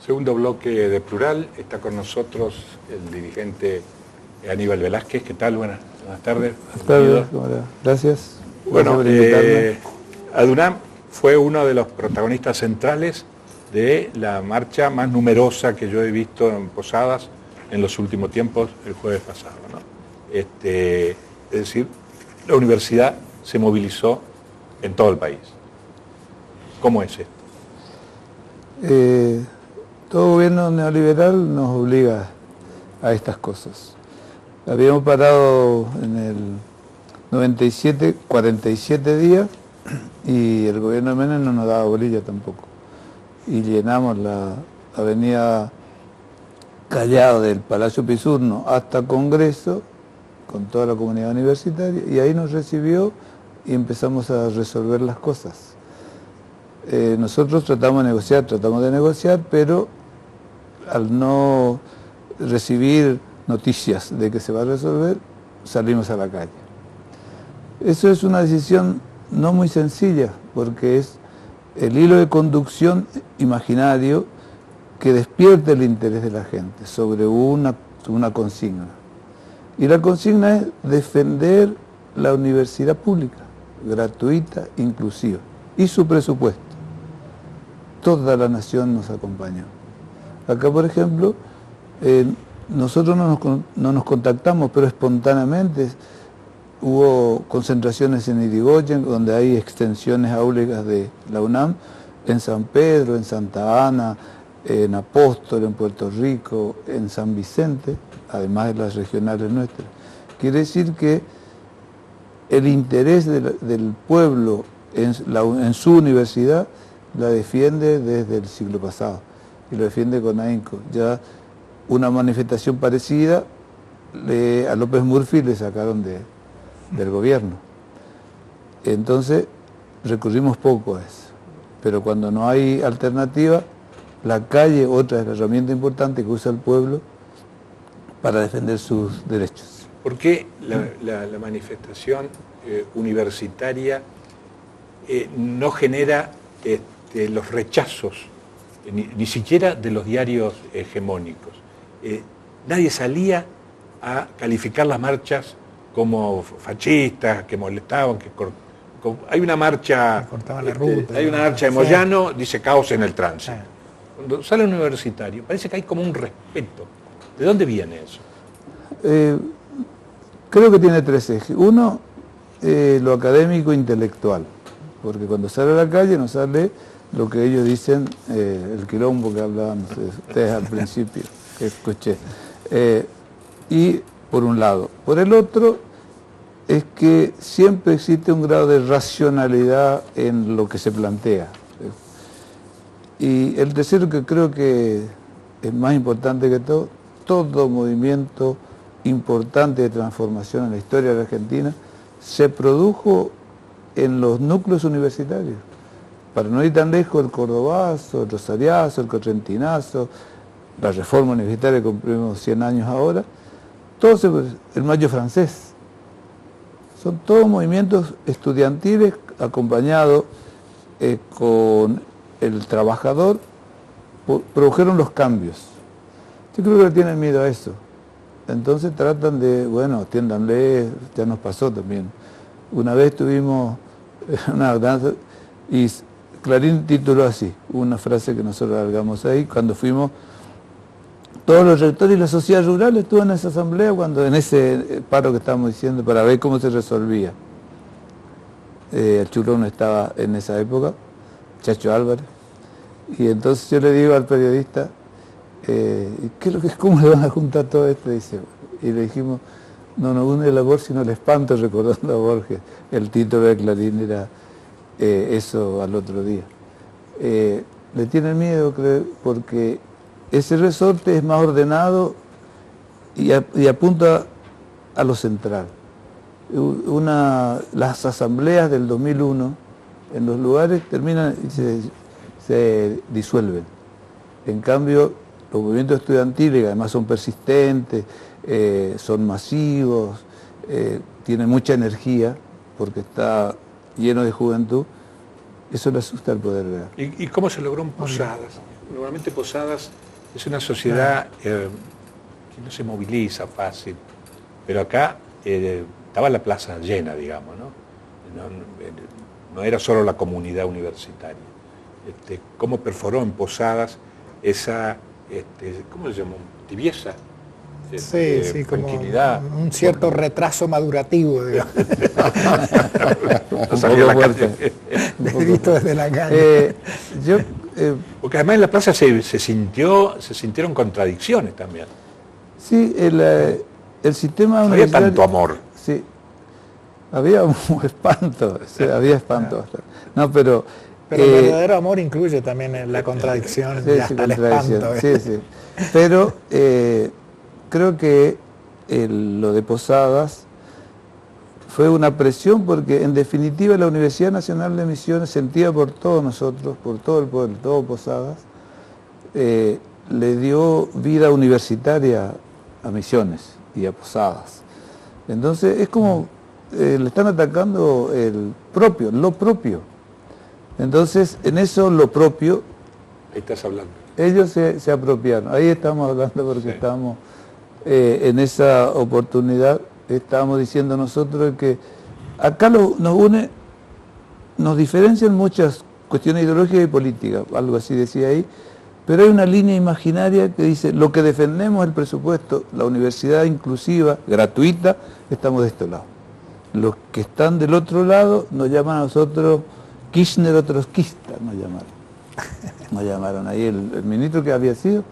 Segundo bloque de Plural, está con nosotros el dirigente Aníbal Velázquez. ¿Qué tal? Buenas tardes. Buenas tardes, gracias. Bueno, Gracias por invitarme. Adunam fue uno de los protagonistas centrales de la marcha más numerosa que yo he visto en Posadas en los últimos tiempos, el jueves pasado, ¿no? Es decir, la universidad se movilizó en todo el país. ¿Cómo es esto? Todo gobierno neoliberal nos obliga a estas cosas. Habíamos parado en el 97, 47 días, y el gobierno de Menem no nos daba bolilla tampoco. Y llenamos la avenida Callao del Palacio Pisurno hasta Congreso, con toda la comunidad universitaria, y ahí nos recibió y empezamos a resolver las cosas. Nosotros tratamos de negociar, pero al no recibir noticias de que se va a resolver, salimos a la calle. Eso es una decisión no muy sencilla, porque es el hilo de conducción imaginario que despierte el interés de la gente sobre una consigna. Y la consigna es defender la universidad pública, gratuita, inclusiva, y su presupuesto. Toda la nación nos acompañó. Acá, por ejemplo, nosotros no nos contactamos, pero espontáneamente hubo concentraciones en Irigoyen, donde hay extensiones áulicas de la UNAM, en San Pedro, en Santa Ana, en Apóstol, en Puerto Rico, en San Vicente, además de las regionales nuestras. Quiere decir que el interés del pueblo en su universidad la defiende desde el siglo pasado, y lo defiende con ahínco. Ya una manifestación parecida a López Murphy le sacaron del gobierno. Entonces recurrimos poco a eso, pero cuando no hay alternativa, la calle, otra es la herramienta importante que usa el pueblo para defender sus derechos. ¿Por qué la manifestación universitaria no genera los rechazos, ni siquiera de los diarios hegemónicos? Nadie salía a calificar las marchas como fascistas, que molestaban, hay una marcha, cortaban la ruta, hay una marcha de Moyano, dice caos en el tránsito. Cuando sale un universitario, parece que hay como un respeto. ¿De dónde viene eso? Creo que tiene tres ejes. Uno, lo académico intelectual, porque cuando sale a la calle no sale lo que ellos dicen, el quilombo que hablaban ustedes al principio, que escuché. Y por un lado. Por el otro, es que siempre existe un grado de racionalidad en lo que se plantea. Y el tercero, que creo que es más importante que todo movimiento importante de transformación en la historia de la Argentina se produjo en los núcleos universitarios. Para no ir tan lejos, el cordobazo, el rosariazo, el correntinazo, la reforma universitaria que cumplimos 100 años ahora, el mayo francés. Son todos movimientos estudiantiles acompañados con el trabajador, produjeron los cambios. Yo creo que le tienen miedo a eso. Entonces tratan de, bueno, atiéndanle, ya nos pasó también. Una vez tuvimos una danza y Clarín tituló así, una frase que nosotros largamos ahí, cuando fuimos, todos los rectores y la sociedad rural estuvo en esa asamblea, en ese paro que estábamos diciendo, para ver cómo se resolvía. El Churón estaba en esa época, Chacho Álvarez, y entonces yo le digo al periodista, ¿cómo le van a juntar todo esto? Y le dijimos, no nos une el labor sino el espanto, recordando a Borges. El título de Clarín era eso al otro día. Le tienen miedo, creo, porque ese resorte es más ordenado y apunta a lo central. Las asambleas del 2001 en los lugares terminan y se disuelven. En cambio, los movimientos estudiantiles, que además son persistentes, son masivos, tienen mucha energía, porque está lleno de juventud, eso le asusta al Poder Real. ¿Y cómo se logró en Posadas? Normalmente Posadas es una sociedad que no se moviliza fácil, pero acá estaba la plaza llena, digamos, ¿no? No era solo la comunidad universitaria. Cómo perforó en Posadas esa, ¿cómo se llama? Tibieza. Sí, como tranquilidad. un cierto retraso madurativo, digamos. No salía a la calle. Visto desde la calle. Porque además en la plaza se sintieron contradicciones también. Sí, el sistema No había tanto amor. Sí, había un espanto, había espanto. No, pero el verdadero amor incluye también la contradicción y hasta el espanto. Sí. Pero creo que lo de Posadas fue una presión porque en definitiva la Universidad Nacional de Misiones, sentida por todos nosotros, por todo el pueblo, todo Posadas, le dio vida universitaria a Misiones y a Posadas. Entonces es como le están atacando lo propio. Entonces en eso lo propio, ahí estás hablando. Ellos se apropiaron. Ahí estamos hablando porque estamos en esa oportunidad. Estábamos diciendo nosotros que acá nos une, nos diferencian muchas cuestiones ideológicas y políticas, algo así decía ahí, pero hay una línea imaginaria que dice, lo que defendemos es el presupuesto, la universidad inclusiva, gratuita, estamos de este lado. Los que están del otro lado nos llaman a nosotros Kirchner o trotskistas, nos llamaron ahí el ministro que había sido.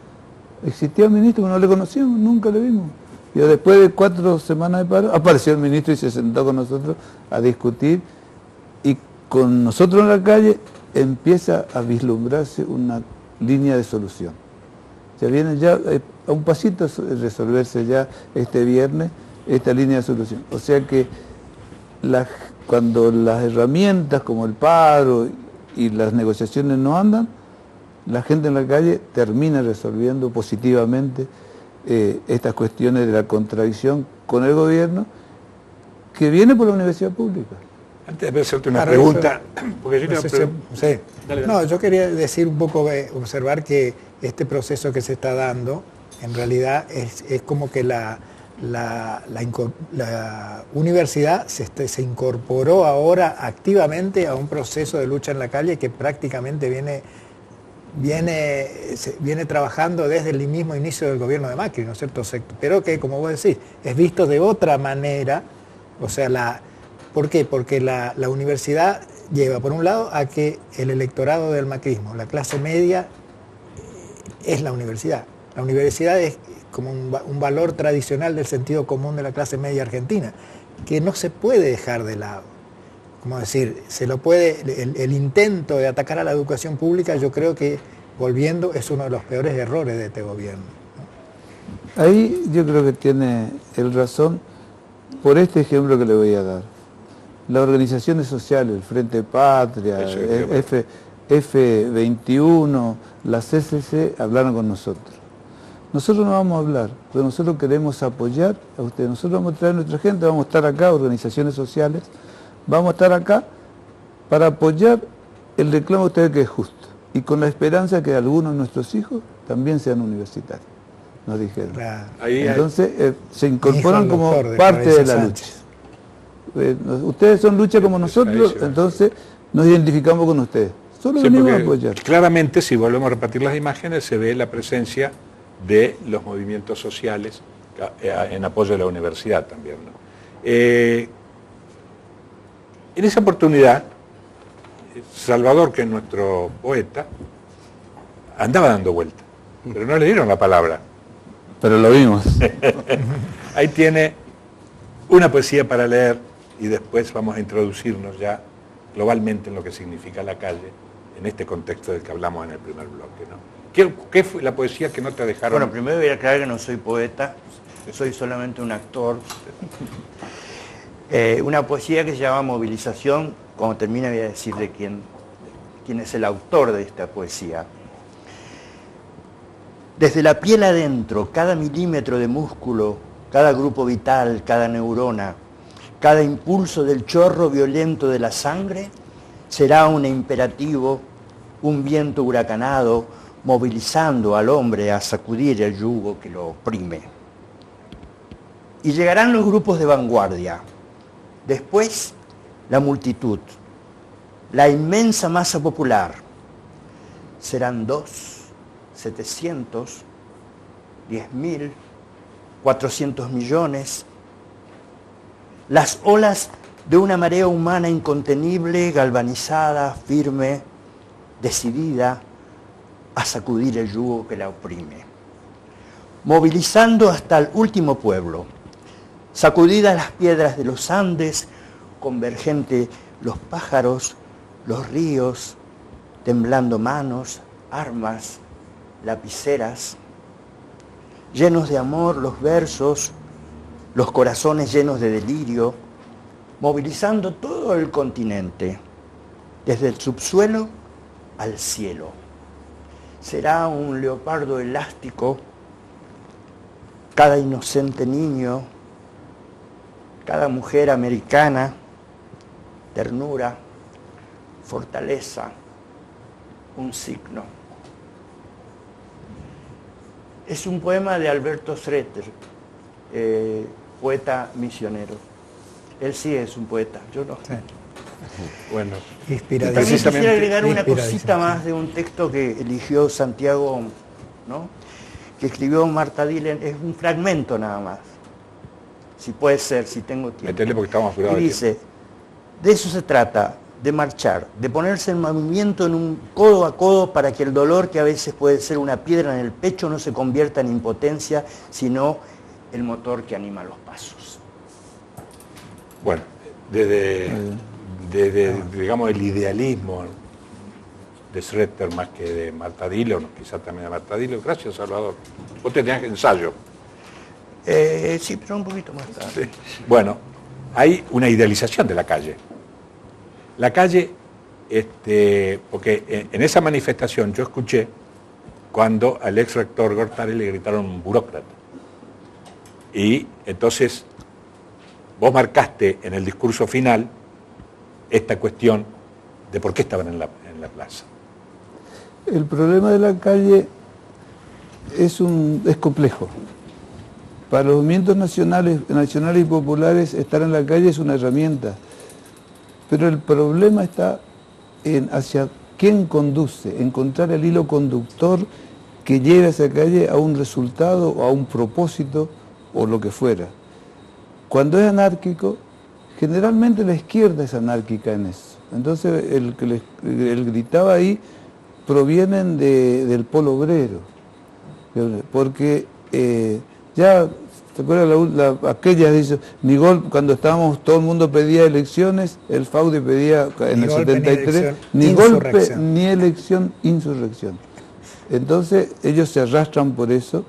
Existía un ministro que no le conocíamos, nunca le vimos. Y después de 4 semanas de paro, apareció el ministro y se sentó con nosotros a discutir. Y con nosotros en la calle empieza a vislumbrarse una línea de solución. Se viene ya a un pasito de resolverse ya este viernes esta línea de solución. O sea que cuando las herramientas como el paro y las negociaciones no andan, la gente en la calle termina resolviendo positivamente estas cuestiones de la contradicción con el gobierno que viene por la universidad pública. Antes de hacerte una pregunta, porque yo quería decir un poco, observar que este proceso que se está dando, en realidad es como que la universidad se incorporó ahora activamente a un proceso de lucha en la calle que prácticamente viene trabajando desde el mismo inicio del gobierno de Macri, ¿no es cierto? Pero que, como vos decís, es visto de otra manera. O sea, ¿por qué? Porque la universidad lleva, por un lado, a que el electorado del macrismo, la clase media, es la universidad. La universidad es como un valor tradicional del sentido común de la clase media argentina, que no se puede dejar de lado. Como decir, el intento de atacar a la educación pública, yo creo que, volviendo, es uno de los peores errores de este gobierno. Ahí yo creo que tiene el razón por este ejemplo que le voy a dar. Las organizaciones sociales, el Frente Patria, F21, la CCC, hablaron con nosotros. Nosotros no vamos a hablar, pero nosotros queremos apoyar a ustedes. Nosotros vamos a traer a nuestra gente, vamos a estar acá, organizaciones sociales, vamos a estar acá para apoyar el reclamo de ustedes que es justo y con la esperanza que algunos de nuestros hijos también sean universitarios, nos dijeron. Claro. Entonces se incorporan como parte de la lucha. Ustedes son lucha como nosotros, entonces nos identificamos con ustedes. Solo venimos a apoyar. Claramente, si volvemos a repartir las imágenes, se ve la presencia de los movimientos sociales en apoyo de la universidad también, ¿no? En esa oportunidad, Salvador, que es nuestro poeta, andaba dando vueltas, pero no le dieron la palabra. Pero lo vimos. Ahí tiene una poesía para leer y después vamos a introducirnos ya globalmente en lo que significa la calle, en este contexto del que hablamos en el primer bloque, ¿no? ¿Qué fue la poesía que no te dejaron? Bueno, primero voy a aclarar que no soy poeta, soy solamente un actor. Una poesía que se llama Movilización. Cuando termine voy a decir de quién es el autor de esta poesía. Desde la piel adentro, cada milímetro de músculo, cada grupo vital, cada neurona, cada impulso del chorro violento de la sangre será un imperativo, un viento huracanado, movilizando al hombre a sacudir el yugo que lo oprime. Y llegarán los grupos de vanguardia, después la multitud, la inmensa masa popular. Serán 2, 700, 10.000, 400 millones, las olas de una marea humana incontenible, galvanizada, firme, decidida a sacudir el yugo que la oprime. Movilizando hasta el último pueblo, sacudidas las piedras de los Andes, convergente los pájaros, los ríos, temblando manos, armas, lapiceras, llenos de amor los versos, los corazones llenos de delirio, movilizando todo el continente, desde el subsuelo al cielo. Será un leopardo elástico, cada inocente niño, cada mujer americana, ternura, fortaleza, un signo. Es un poema de Alberto Schroeder, poeta misionero. Él sí es un poeta, yo no. Sí. Bueno, y también quisiera agregar una cosita más de un texto que eligió Santiago, ¿no?, que escribió Marta Dillon, es un fragmento nada más. Si puede ser, si tengo tiempo. Metele porque estamos apurados. Y dice, de eso se trata, de marchar, de ponerse en movimiento en un codo a codo para que el dolor, que a veces puede ser una piedra en el pecho, no se convierta en impotencia, sino el motor que anima los pasos. Bueno, desde digamos, el idealismo de Schroeder más que de Marta Dillon, quizás también de Marta Dillon. Gracias, Salvador. Vos tenías ensayo. Sí, pero un poquito más tarde. Sí. Bueno, hay una idealización de la calle. La calle, porque en esa manifestación yo escuché cuando al ex rector Gortari le gritaron burócrata. Y entonces vos marcaste en el discurso final esta cuestión de por qué estaban en la plaza. El problema de la calle es complejo. Para los movimientos nacionales y populares, estar en la calle es una herramienta. Pero el problema está en hacia quién conduce, encontrar el hilo conductor que lleve a esa calle a un resultado o a un propósito o lo que fuera. Cuando es anárquico, generalmente la izquierda es anárquica en eso. Entonces el que él gritaba ahí provienen del polo obrero. Porque ya, ¿te acuerdas aquella dice, Migol, cuando estábamos, todo el mundo pedía elecciones, el FAUDE pedía en el 73, ni golpe, ni elección, insurrección. Entonces ellos se arrastran por eso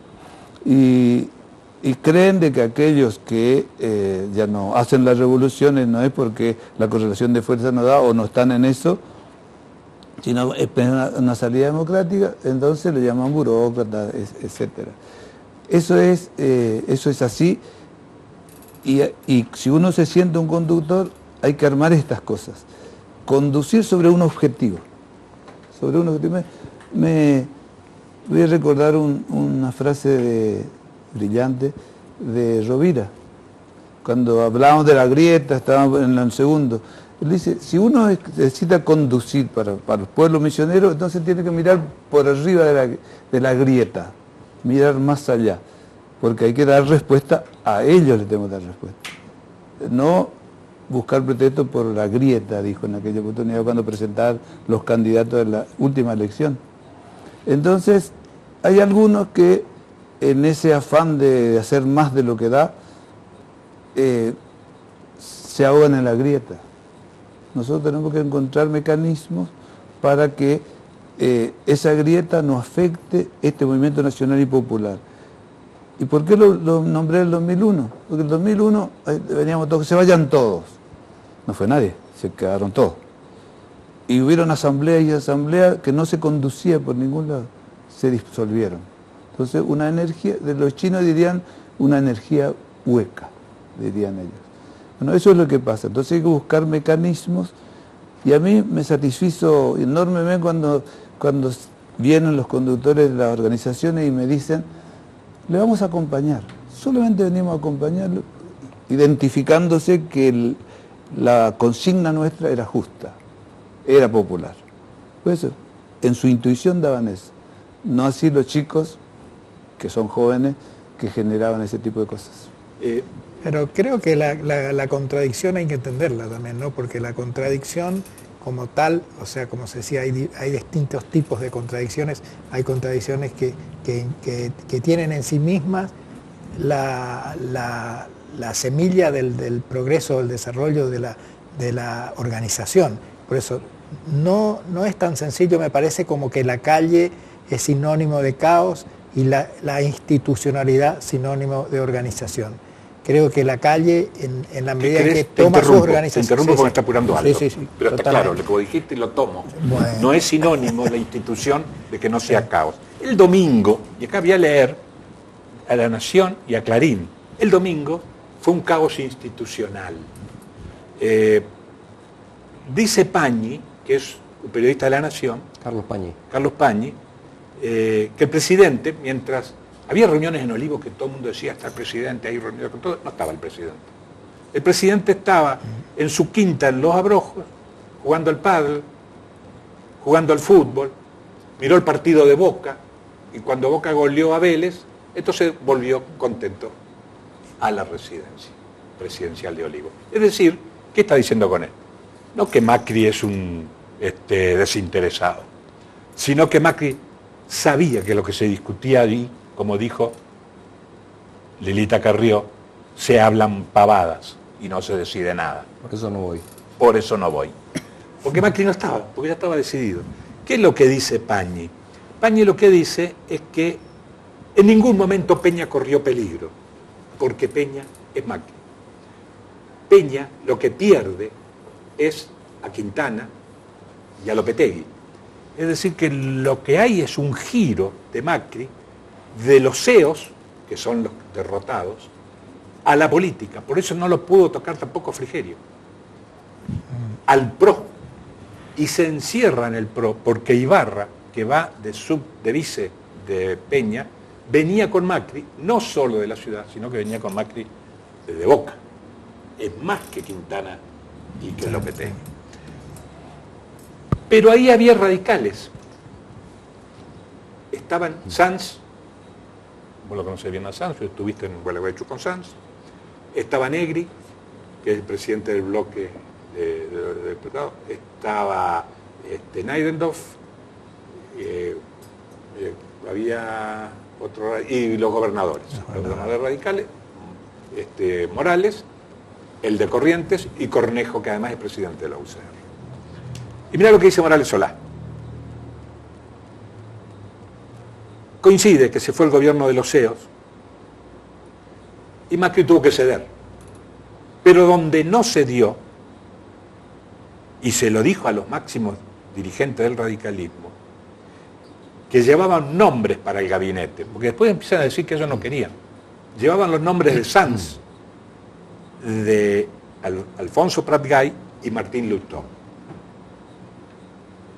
y creen de que aquellos que ya no hacen las revoluciones no es porque la correlación de fuerza no da o no están en eso, sino es una salida democrática, entonces le llaman burócrata, etcétera. Eso es así, y si uno se siente un conductor, hay que armar estas cosas. Conducir sobre un objetivo. Me voy a recordar una frase brillante de Rovira, cuando hablábamos de la grieta, estábamos en el segundo. Él dice, si uno necesita conducir para el pueblo misionero, entonces tiene que mirar por arriba de la grieta, mirar más allá, porque hay que dar respuesta a ellos, les tenemos que dar respuesta. No buscar pretexto por la grieta, dijo en aquella oportunidad cuando presentaban los candidatos de la última elección. Entonces, hay algunos que en ese afán de hacer más de lo que da, se ahogan en la grieta. Nosotros tenemos que encontrar mecanismos para que esa grieta no afecte este movimiento nacional y popular. ¿Y por qué lo nombré el 2001? Porque el 2001 veníamos todos, que se vayan todos. No fue nadie, se quedaron todos. Y hubieron asambleas y asambleas que no se conducía por ningún lado, se disolvieron. Entonces una energía, de los chinos dirían una energía hueca, dirían ellos. Bueno, eso es lo que pasa. Entonces hay que buscar mecanismos y a mí me satisfizo enormemente cuando vienen los conductores de las organizaciones y me dicen, le vamos a acompañar, solamente venimos a acompañarlo, identificándose que la consigna nuestra era justa, era popular. Por eso, en su intuición daban eso, no así los chicos, que son jóvenes, que generaban ese tipo de cosas. Pero creo que la contradicción hay que entenderla también, ¿no? Porque la contradicción como tal, o sea, como se decía, hay distintos tipos de contradicciones. Hay contradicciones que tienen en sí mismas la semilla del progreso, del desarrollo de la organización. Por eso no es tan sencillo, me parece, como que la calle es sinónimo de caos y la institucionalidad sinónimo de organización. Creo que la calle, en la medida en que toma sus organizaciones... Te interrumpo porque me está apurando algo. Sí, pero está claro, lo que vos dijiste y lo tomo. Bueno. No es sinónimo la institución de que no sea caos. El domingo, y acá voy a leer a La Nación y a Clarín, el domingo fue un caos institucional. Dice Pañi, que es un periodista de La Nación, Carlos Pañi, que el presidente, mientras había reuniones en Olivos que todo el mundo decía, está el presidente, hay reuniones con todo, no estaba el presidente. El presidente estaba en su quinta en Los Abrojos, jugando al pádel, jugando al fútbol, miró el partido de Boca, y cuando Boca goleó a Vélez, entonces volvió contento a la residencia presidencial de Olivos. Es decir, ¿qué está diciendo con esto? No que Macri es un desinteresado, sino que Macri sabía que lo que se discutía allí, como dijo Lilita Carrió, se hablan pavadas y no se decide nada. Por eso no voy. Por eso no voy. Porque Macri no estaba, porque ya estaba decidido. ¿Qué es lo que dice Pañi? Pañi lo que dice es que en ningún momento Peña corrió peligro, porque Peña es Macri. Peña lo que pierde es a Quintana y a Lopetegui. Es decir, que lo que hay es un giro de Macri de los CEOs, que son los derrotados, a la política. Por eso no lo pudo tocar tampoco Frigerio. Al PRO. Y se encierra en el PRO porque Ibarra, que va de vice de Peña, venía con Macri, no solo de la ciudad, sino que venía con Macri de Boca. Es más que Quintana y que Lopetegui. Pero ahí había radicales. Estaban Sanz, vos lo conocés bien a Sanz, estuviste en Gualeguaychú con Sanz. Estaba Negri, que es el presidente del bloque de diputados. Estaba Neidendorf, había otro, y los gobernadores. Los gobernadores radicales, Morales, el de Corrientes y Cornejo, que además es presidente de la UCR. Y mira lo que dice Morales Solá. Coincide que se fue el gobierno de los CEOs y Macri tuvo que ceder. Pero donde no cedió, y se lo dijo a los máximos dirigentes del radicalismo, que llevaban nombres para el gabinete, porque después empiezan a decir que ellos no querían. Llevaban los nombres de Sanz, de Alfonso Prat-Gay y Martín Lustó.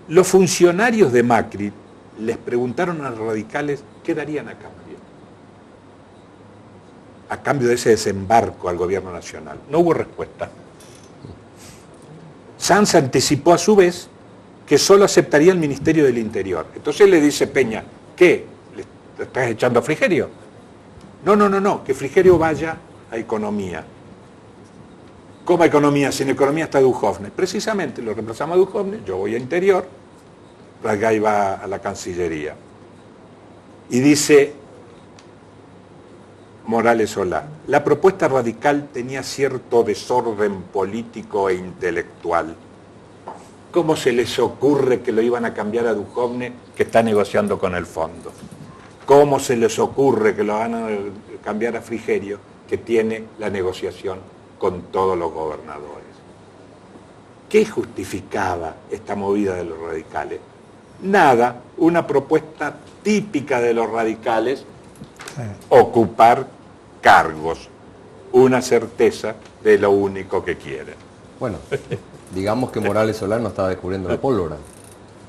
Los funcionarios de Macri les preguntaron a los radicales qué darían a cambio de ese desembarco al gobierno nacional. No hubo respuesta. Sanz anticipó a su vez que solo aceptaría el Ministerio del Interior. Entonces le dice Peña, ¿qué? ¿Le estás echando a Frigerio? No, que Frigerio vaya a Economía. ¿Cómo a Economía? Si en Economía está Duhovne. Precisamente lo reemplazamos a Duhovne, yo voy a Interior, Prat-Gay va a la Cancillería. Y dice Morales Solá, la propuesta radical tenía cierto desorden político e intelectual. ¿Cómo se les ocurre que lo iban a cambiar a Duhovne, que está negociando con el fondo? ¿Cómo se les ocurre que lo van a cambiar a Frigerio, que tiene la negociación con todos los gobernadores? ¿Qué justificaba esta movida de los radicales? Nada, una propuesta típica de los radicales, ocupar cargos, una certeza de lo único que quieren. Bueno, digamos que Morales Solá no estaba descubriendo la pólvora.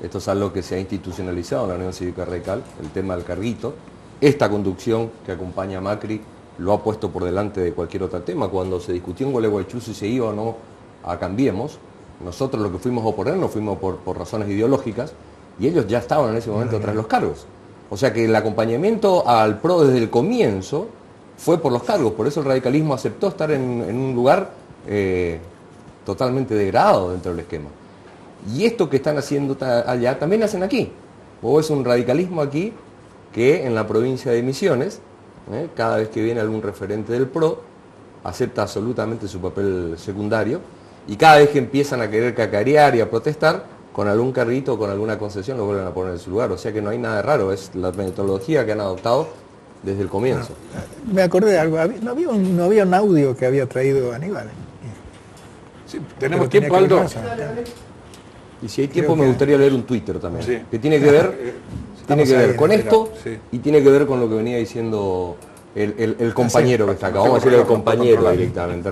Esto es algo que se ha institucionalizado en la Unión Cívica Radical, el tema del carguito. Esta conducción que acompaña a Macri lo ha puesto por delante de cualquier otro tema. Cuando se discutió en Gualeguaychú si se iba o no a Cambiemos, nosotros lo que fuimos a oponernos fuimos por razones ideológicas y ellos ya estaban en ese momento tras los cargos. O sea que el acompañamiento al PRO desde el comienzo fue por los cargos, por eso el radicalismo aceptó estar en un lugar totalmente degradado dentro del esquema. Y esto que están haciendo allá también hacen aquí. Vos ves un radicalismo aquí que en la provincia de Misiones, cada vez que viene algún referente del PRO, acepta absolutamente su papel secundario, y cada vez que empiezan a querer cacarear y a protestar, con algún carrito o con alguna concesión lo vuelven a poner en su lugar. O sea que no hay nada de raro, es la metodología que han adoptado desde el comienzo. Me acordé de algo, no había un audio que había traído Aníbal. Sí, tenemos tiempo, Aldo. Y si hay tiempo me gustaría leer un Twitter también, sí, que tiene que ver con esto, sí, y tiene que ver con lo que venía diciendo el compañero que está acá. Vamos a decirle el compañero directamente.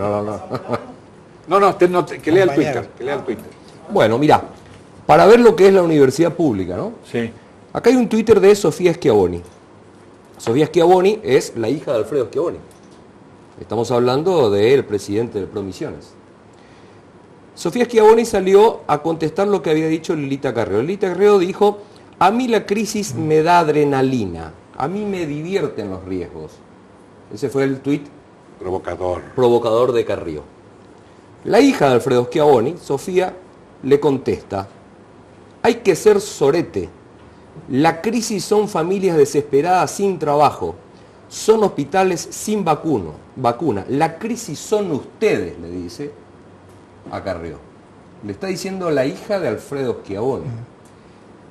Que lea el Twitter. Bueno, mira, para ver lo que es la universidad pública, ¿no? Sí. Acá hay un Twitter de Sofía Schiavoni. Sofía Schiavoni es la hija de Alfredo Schiavoni. Estamos hablando del presidente de Promisiones. Sofía Schiavoni salió a contestar lo que había dicho Lilita Carrió. Lilita Carrió dijo: a mí la crisis me da adrenalina, a mí me divierten los riesgos. Ese fue el tuit provocador de Carrió. La hija de Alfredo Schiavoni, Sofía, le contesta: hay que ser sorete. La crisis son familias desesperadas sin trabajo, son hospitales sin vacuna. La crisis son ustedes, le dice a Carrió. Le está diciendo la hija de Alfredo Schiavoni,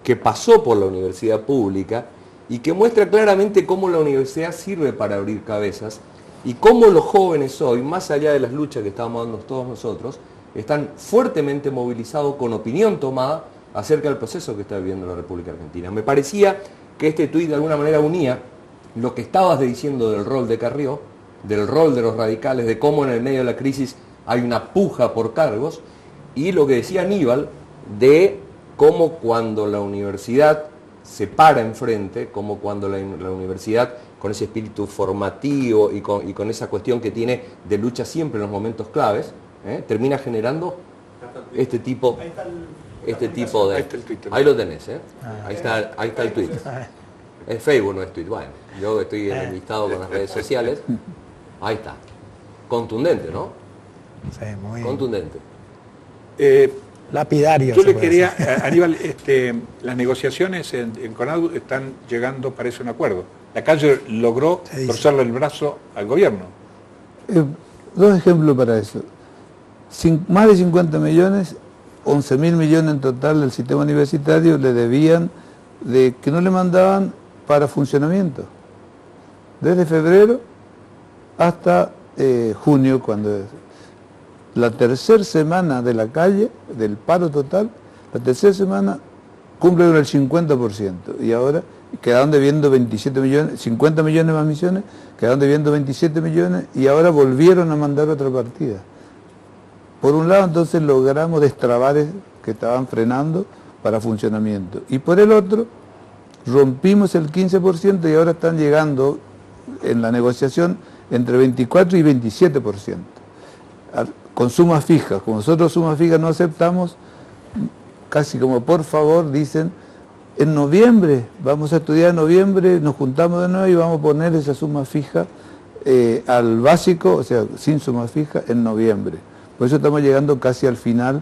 que pasó por la universidad pública y que muestra claramente cómo la universidad sirve para abrir cabezas y cómo los jóvenes hoy, más allá de las luchas que estamos dando todos nosotros, están fuertemente movilizados con opinión tomada acerca del proceso que está viviendo la República Argentina. Me parecía que este tuit de alguna manera unía lo que estabas diciendo del rol de Carrió, del rol de los radicales, de cómo en el medio de la crisis hay una puja por cargos, y lo que decía Aníbal de cómo cuando la universidad se para enfrente, como cuando la universidad, con ese espíritu formativo y con esa cuestión que tiene de lucha siempre en los momentos claves, termina generando este tipo de... Ahí lo tenés, ahí está el tweet. Es Facebook, no es tweet. Bueno, yo estoy enlistado con las redes sociales. Ahí está. Contundente, ¿no? Sí, muy contundente. Lapidario. Yo le quería, Aníbal, las negociaciones en CONADU están llegando, parece, un acuerdo. La calle logró torcerle el brazo al gobierno. Dos ejemplos para eso. Más de 50 millones, 11.000 millones en total del sistema universitario le debían de que no le mandaban para funcionamiento. Desde febrero hasta junio, cuando la tercera semana de la calle, del paro total, la tercera semana cumple con el 50%. Y ahora quedaron debiendo 27 millones, 50 millones más misiones, quedaron debiendo 27 millones y ahora volvieron a mandar otra partida. Por un lado, entonces logramos destrabar que estaban frenando para funcionamiento. Y por el otro, rompimos el 15% y ahora están llegando en la negociación entre 24 y 27%. Con sumas fijas. Como nosotros sumas fijas no aceptamos, casi como por favor dicen, en noviembre, vamos a estudiar en noviembre, nos juntamos de nuevo y vamos a poner esa suma fija al básico, o sea, sin suma fija, en noviembre. Por eso estamos llegando casi al final.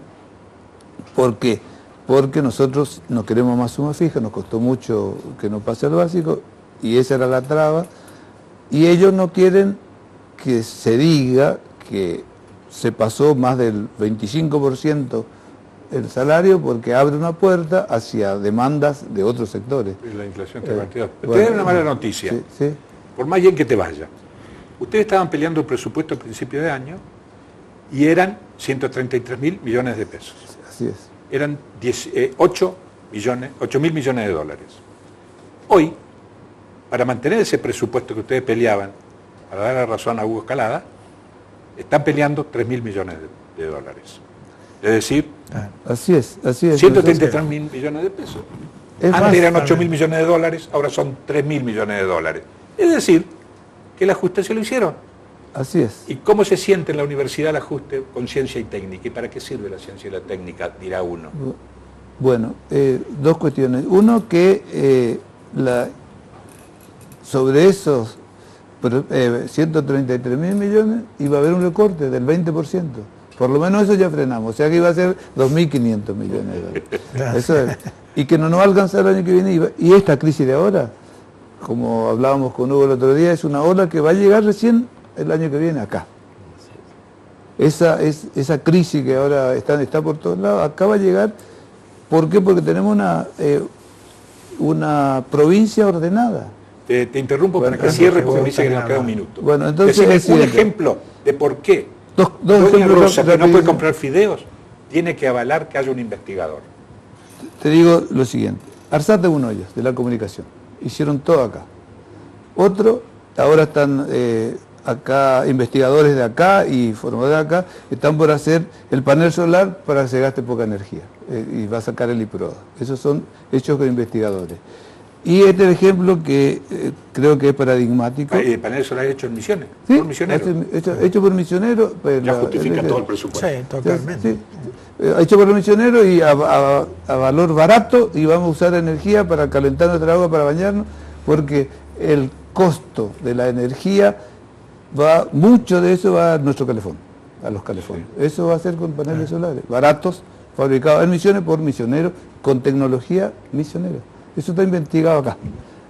¿Por qué? Porque nosotros no queremos más suma fija, nos costó mucho que no pase al básico y esa era la traba. Y ellos no quieren que se diga que se pasó más del 25% el salario porque abre una puerta hacia demandas de otros sectores. Y la inflación está partida. Te doy una mala noticia. Sí, sí. Por más bien que te vaya. Ustedes estaban peleando el presupuesto a principio de año y eran 133.000 millones de pesos. Así es. Eran 8.000 millones de dólares. Hoy, para mantener ese presupuesto que ustedes peleaban, para dar la razón a Hugo Escalada, están peleando 3.000 millones de dólares. Es decir, Así es, así es. 133 mil millones de pesos. Es Antes más, eran 8 mil millones de dólares, ahora son 3 mil millones de dólares. Es decir, que el ajuste se lo hicieron. Así es. ¿Y cómo se siente en la universidad el ajuste con ciencia y técnica? ¿Y para qué sirve la ciencia y la técnica? Dirá uno. Bueno, dos cuestiones. Uno, que sobre esos 133 mil millones iba a haber un recorte del 20%. Por lo menos eso ya frenamos. O sea que iba a ser 2.500 millones de dólares. Eso es. Y que no nos va a alcanzar el año que viene. Y esta crisis de ahora, como hablábamos con Hugo el otro día, es una ola que va a llegar recién el año que viene acá. Esa crisis que ahora está por todos lados, acá va a llegar. ¿Por qué? Porque tenemos una provincia ordenada. Te interrumpo para que cierres porque me dice que nos queda un minuto. Bueno, entonces decime un ejemplo de por qué dos Doña ejemplos Rosa, que no puede rapidísimo. comprar fideos, tiene que avalar que haya un investigador. Te digo lo siguiente. Arsate Bunoyas, de la comunicación. Hicieron todo acá. Otro, ahora están acá, investigadores de acá y formadores de acá, están por hacer el panel solar para que se gaste poca energía. Y va a sacar el IPRODA. Esos son hechos con investigadores. Y este es el ejemplo que creo que es paradigmático. El panel solar hecho en Misiones, ¿Sí? por misioneros. Hecho por misioneros. Pues, Ya justifica todo el presupuesto. Sí, totalmente. Sí. Hecho por los misioneros y a valor barato, y vamos a usar energía para calentar nuestra agua, para bañarnos, porque el costo de la energía mucho de eso va a nuestro calefón, a los calefones. Eso va a ser con paneles solares, baratos, fabricados en Misiones por misioneros, con tecnología misionera. Eso está investigado acá.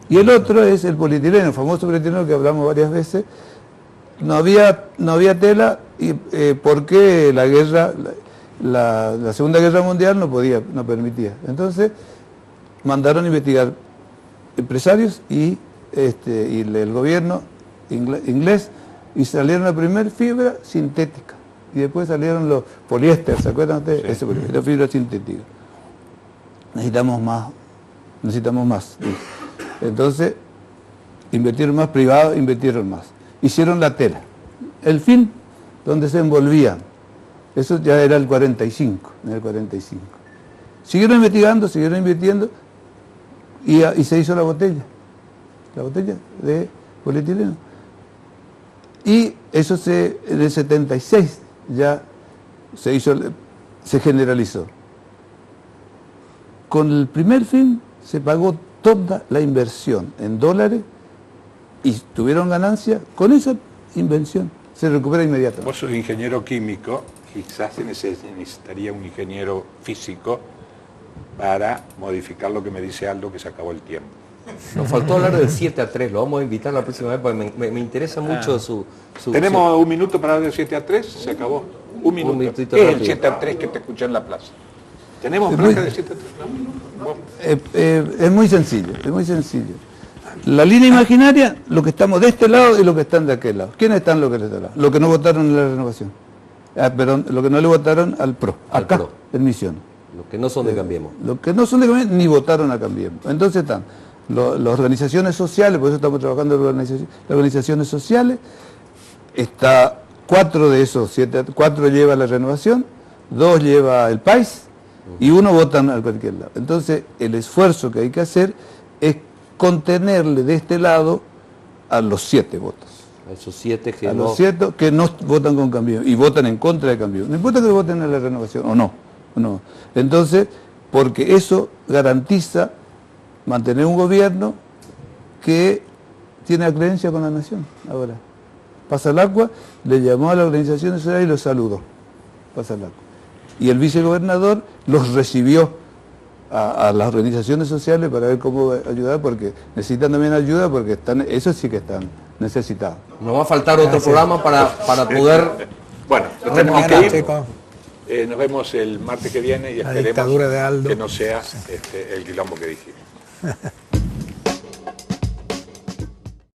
Y el otro es el polietileno, el famoso polietileno que hablamos varias veces. No había tela, y porque la guerra, la Segunda Guerra Mundial no permitía. Entonces mandaron a investigar empresarios y el gobierno inglés, y salieron la primera fibra sintética. Y después salieron los poliéster, ¿se acuerdan ustedes? Sí. La fibra sintética. Necesitamos más. Entonces, invirtieron más, privados invirtieron más. Hicieron la tela. El fin, donde se envolvían. Eso ya era el 45, en el 45. Siguieron investigando, siguieron invirtiendo, y se hizo la botella de polietileno. Y eso en el 76 ya se generalizó. Con el primer fin se pagó toda la inversión en dólares y tuvieron ganancia con esa invención. Se recupera inmediatamente. Vos sos ingeniero químico, quizás se necesitaría un ingeniero físico para modificar lo que me dice Aldo, que se acabó el tiempo. Nos faltó hablar del 7-3, lo vamos a invitar la próxima vez porque me interesa mucho su... ¿Tenemos un minuto para hablar del 7-3? Se acabó. Un minuto. minutito ¿Qué es el rápido. 7-3 que te escuché en la plaza? ¿Tenemos Es bronca muy- del 7-3? No. Es muy sencillo, es muy sencillo. La línea imaginaria, lo que estamos de este lado y lo que están de aquel lado. ¿Quiénes están los que de este lado? Los que no votaron en la renovación. Perdón, los que no le votaron al PRO. Al Acá, PRO. en Misiones. Los que no son de Cambiemos. Los que no son de Cambiemos ni votaron a Cambiemos. Entonces están las organizaciones sociales, por eso estamos trabajando en las organizaciones sociales. Está 4 de esos 7, 4 lleva la renovación, 2 lleva el país y 1 votan a cualquier lado. Entonces el esfuerzo que hay que hacer es contenerle de este lado a los 7 votos. A esos 7 que A no... los 7 que no votan con Cambiemos y votan en contra de Cambiemos. No importa que voten a la renovación o no. Entonces, porque eso garantiza mantener un gobierno que tiene acreencia con la nación. Ahora, Pasalacqua le llamó a la organización social y los saludó. Pasalacqua. Y el vicegobernador los recibió a las organizaciones sociales para ver cómo ayudar, porque necesitan también ayuda, porque eso sí que están necesitados. Nos va a faltar otro programa para poder... Bueno, nos Hasta tenemos mañana, que ir. chicos. Nos vemos el martes que viene y La dictadura de esperemos Aldo. que no sea el quilombo que dijimos.